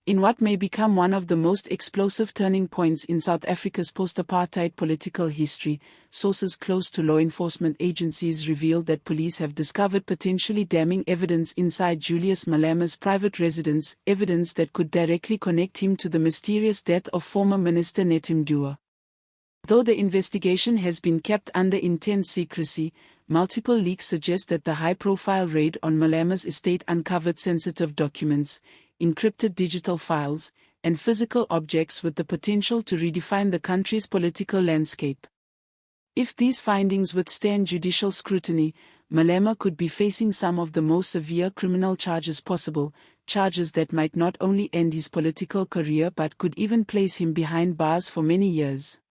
In what may become one of the most explosive turning points in South Africa's post-apartheid political history, sources close to law enforcement agencies revealed that police have discovered potentially damning evidence inside Julius Malema's private residence, evidence that could directly connect him to the mysterious death of former Minister Nathi Mthethwa. Though the investigation has been kept under intense secrecy, multiple leaks suggest that the high-profile raid on Malema's estate uncovered sensitive documents, encrypted digital files, and physical objects with the potential to redefine the country's political landscape. If these findings withstand judicial scrutiny, Malema could be facing some of the most severe criminal charges possible, charges that might not only end his political career but could even place him behind bars for many years.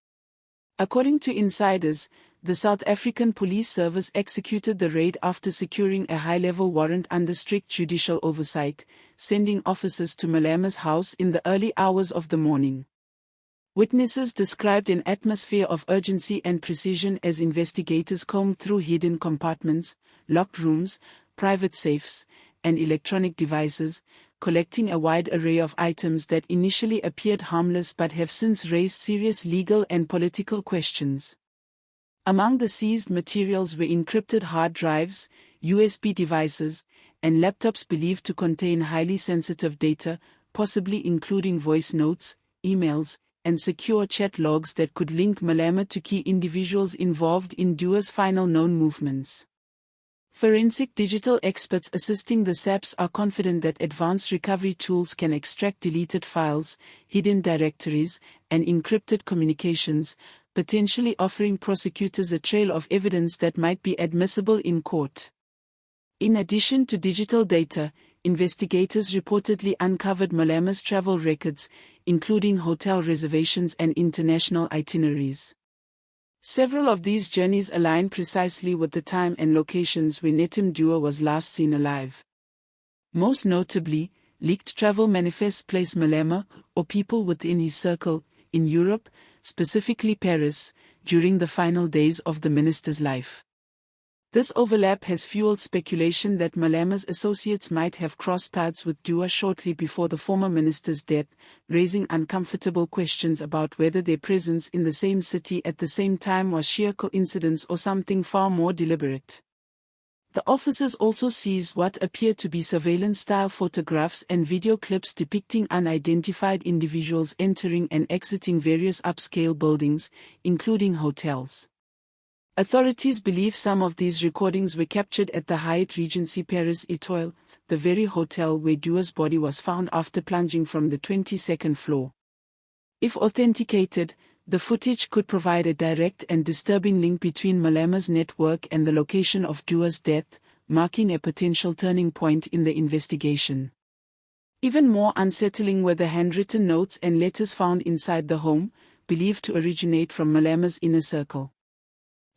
According to insiders, the South African Police Service executed the raid after securing a high-level warrant under strict judicial oversight, sending officers to Malema's house in the early hours of the morning. Witnesses described an atmosphere of urgency and precision as investigators combed through hidden compartments, locked rooms, private safes, and electronic devices, collecting a wide array of items that initially appeared harmless but have since raised serious legal and political questions. Among the seized materials were encrypted hard drives, USB devices, and laptops believed to contain highly sensitive data, possibly including voice notes, emails, and secure chat logs that could link Malema to key individuals involved in Mthethwa's final known movements. Forensic digital experts assisting the SAPS are confident that advanced recovery tools can extract deleted files, hidden directories, and encrypted communications, potentially offering prosecutors a trail of evidence that might be admissible in court. In addition to digital data, investigators reportedly uncovered Malema's travel records, including hotel reservations and international itineraries. Several of these journeys align precisely with the time and locations where Nathi Mthethwa was last seen alive. Most notably, leaked travel manifests place Malema, or people within his circle, in Europe, specifically Paris, during the final days of the minister's life. This overlap has fueled speculation that Malema's associates might have crossed paths with Mthethwa shortly before the former minister's death, raising uncomfortable questions about whether their presence in the same city at the same time was sheer coincidence or something far more deliberate. The officers also seized what appeared to be surveillance-style photographs and video clips depicting unidentified individuals entering and exiting various upscale buildings, including hotels. Authorities believe some of these recordings were captured at the Hyatt Regency Paris Etoile, the very hotel where Mthethwa's body was found after plunging from the 22nd floor. If authenticated, the footage could provide a direct and disturbing link between Malema's network and the location of Mthethwa's death, marking a potential turning point in the investigation. Even more unsettling were the handwritten notes and letters found inside the home, believed to originate from Malema's inner circle.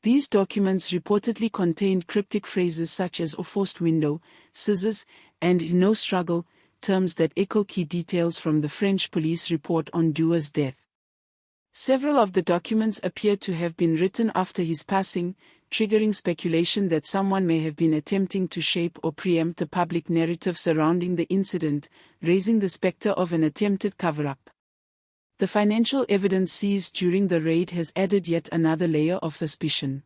These documents reportedly contained cryptic phrases such as "a forced window," "scissors," and "no struggle," terms that echo key details from the French police report on Mthethwa's death. Several of the documents appear to have been written after his passing, triggering speculation that someone may have been attempting to shape or preempt the public narrative surrounding the incident, raising the specter of an attempted cover-up. The financial evidence seized during the raid has added yet another layer of suspicion.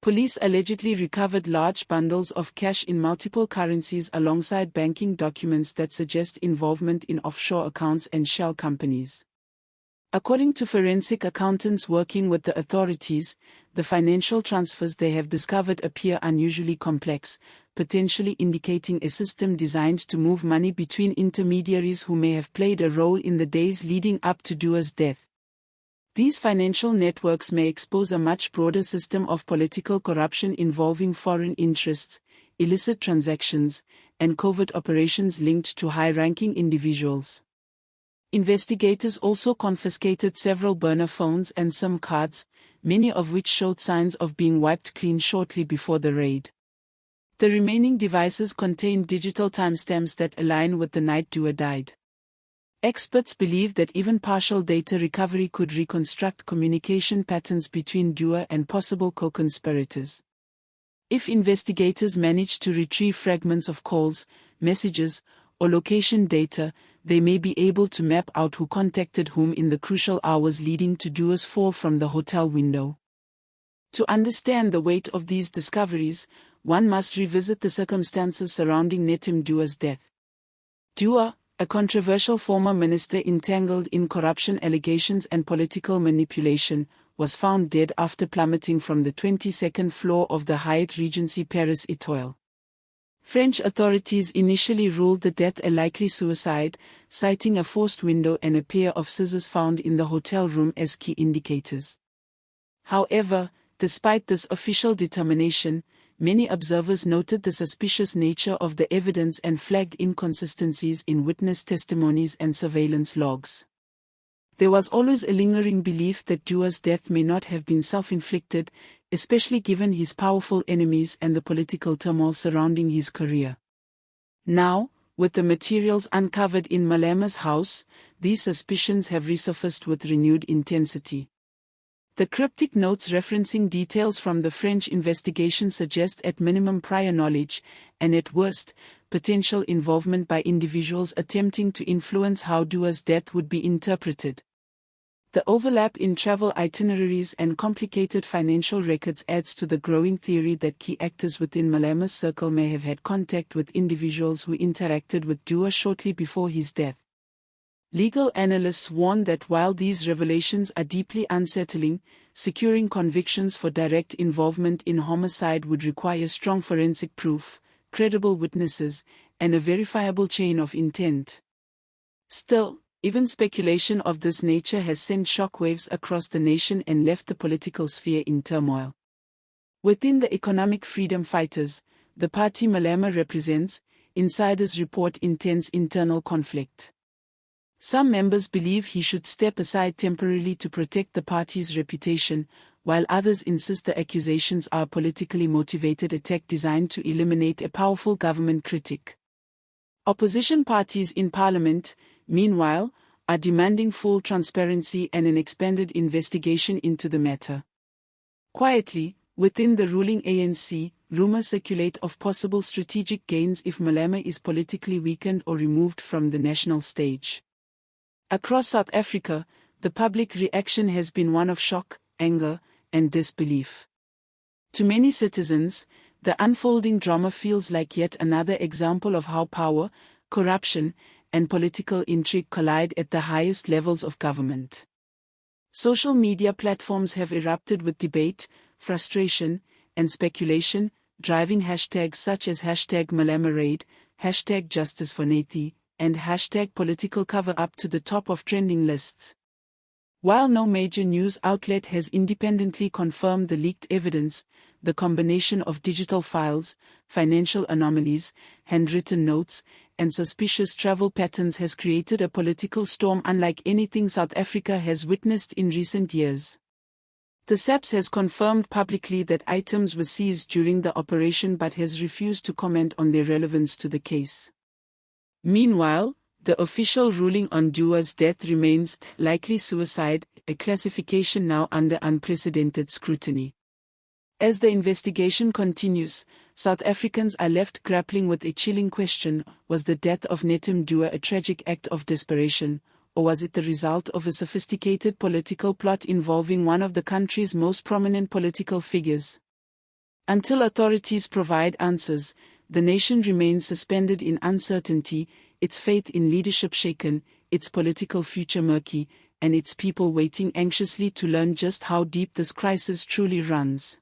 Police allegedly recovered large bundles of cash in multiple currencies alongside banking documents that suggest involvement in offshore accounts and shell companies. According to forensic accountants working with the authorities, the financial transfers they have discovered appear unusually complex, potentially indicating a system designed to move money between intermediaries who may have played a role in the days leading up to Mthethwa's death. These financial networks may expose a much broader system of political corruption involving foreign interests, illicit transactions, and covert operations linked to high-ranking individuals. Investigators also confiscated several burner phones and SIM cards, many of which showed signs of being wiped clean shortly before the raid. The remaining devices contained digital timestamps that align with the night Mthethwa died. Experts believe that even partial data recovery could reconstruct communication patterns between Mthethwa and possible co-conspirators. If investigators manage to retrieve fragments of calls, messages, or location data, they may be able to map out who contacted whom in the crucial hours leading to Dua's fall from the hotel window. To understand the weight of these discoveries, one must revisit the circumstances surrounding Nathi Mthethwa's death. Dua, a controversial former minister entangled in corruption allegations and political manipulation, was found dead after plummeting from the 22nd floor of the Hyatt Regency Paris Étoile. French authorities initially ruled the death a likely suicide, citing a forced window and a pair of scissors found in the hotel room as key indicators. However, despite this official determination, many observers noted the suspicious nature of the evidence and flagged inconsistencies in witness testimonies and surveillance logs. There was always a lingering belief that Dua's death may not have been self-inflicted, especially given his powerful enemies and the political turmoil surrounding his career. Now, with the materials uncovered in Malema's house, these suspicions have resurfaced with renewed intensity. The cryptic notes referencing details from the French investigation suggest at minimum prior knowledge, and at worst, potential involvement by individuals attempting to influence how Dua's death would be interpreted. The overlap in travel itineraries and complicated financial records adds to the growing theory that key actors within Malema's circle may have had contact with individuals who interacted with Dua shortly before his death. Legal analysts warn that while these revelations are deeply unsettling, securing convictions for direct involvement in homicide would require strong forensic proof, credible witnesses, and a verifiable chain of intent. Still, even speculation of this nature has sent shockwaves across the nation and left the political sphere in turmoil. Within the economic freedom fighters, the party Malema represents, insiders report intense internal conflict. Some members believe he should step aside temporarily to protect the party's reputation, while others insist the accusations are a politically motivated attack designed to eliminate a powerful government critic. Opposition parties in parliament, meanwhile, are demanding full transparency and an expanded investigation into the matter. Quietly, within the ruling ANC, rumors circulate of possible strategic gains if Malema is politically weakened or removed from the national stage. Across South Africa, the public reaction has been one of shock, anger, and disbelief. To many citizens, the unfolding drama feels like yet another example of how power, corruption, and political intrigue collide at the highest levels of government. Social media platforms have erupted with debate, frustration, and speculation, driving hashtags such as #MalemaRaid, #JusticeForNathi, and #political-cover-up to the top of trending lists. While no major news outlet has independently confirmed the leaked evidence, the combination of digital files, financial anomalies, handwritten notes, and suspicious travel patterns has created a political storm unlike anything South Africa has witnessed in recent years. The SAPS has confirmed publicly that items were seized during the operation but has refused to comment on their relevance to the case. Meanwhile, the official ruling on Dua's death remains likely suicide, a classification now under unprecedented scrutiny. As the investigation continues, South Africans are left grappling with a chilling question: was the death of Nathi Mthethwa a tragic act of desperation, or was it the result of a sophisticated political plot involving one of the country's most prominent political figures? Until authorities provide answers, the nation remains suspended in uncertainty, its faith in leadership shaken, its political future murky, and its people waiting anxiously to learn just how deep this crisis truly runs.